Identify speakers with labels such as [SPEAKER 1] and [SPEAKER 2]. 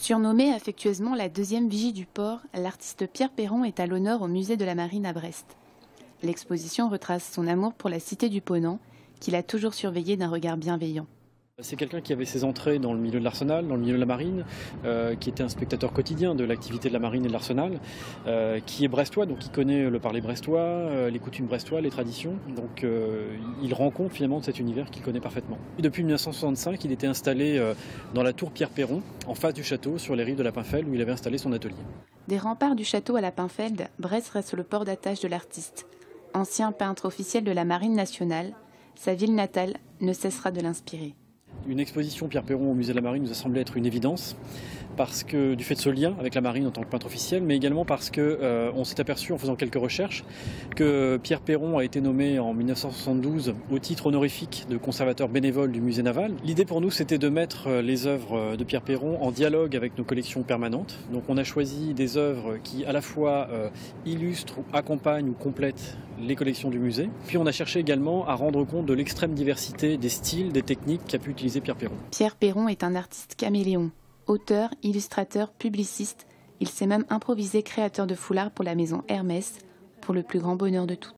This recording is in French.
[SPEAKER 1] Surnommé affectueusement la deuxième vigie du port, l'artiste Pierre Perron est à l'honneur au musée de la Marine à Brest. L'exposition retrace son amour pour la cité du Ponant, qu'il a toujours surveillée d'un regard bienveillant.
[SPEAKER 2] C'est quelqu'un qui avait ses entrées dans le milieu de l'Arsenal, dans le milieu de la marine, qui était un spectateur quotidien de l'activité de la marine et de l'Arsenal, qui est brestois, donc il connaît le parler brestois, les coutumes brestois, les traditions. Donc il rend compte finalement de cet univers qu'il connaît parfaitement. Et depuis 1965, il était installé dans la tour Pierre Perron, en face du château, sur les rives de la Pinfeld, où il avait installé son atelier.
[SPEAKER 1] Des remparts du château à la Pinfeld, Brest reste le port d'attache de l'artiste. Ancien peintre officiel de la Marine nationale, sa ville natale ne cessera de l'inspirer.
[SPEAKER 2] Une exposition Pierre Perron au musée de la Marine nous a semblé être une évidence, parce que du fait de ce lien avec la marine en tant que peintre officiel, mais également parce qu'on s'est aperçu en faisant quelques recherches que Pierre Perron a été nommé en 1972 au titre honorifique de conservateur bénévole du musée naval. L'idée pour nous, c'était de mettre les œuvres de Pierre Perron en dialogue avec nos collections permanentes. Donc on a choisi des œuvres qui à la fois illustrent, accompagnent ou complètent les collections du musée. Puis on a cherché également à rendre compte de l'extrême diversité des styles, des techniques qu'a pu utiliser Pierre Perron.
[SPEAKER 1] Pierre Perron est un artiste caméléon. Auteur, illustrateur, publiciste, il s'est même improvisé créateur de foulards pour la maison Hermès, pour le plus grand bonheur de toutes.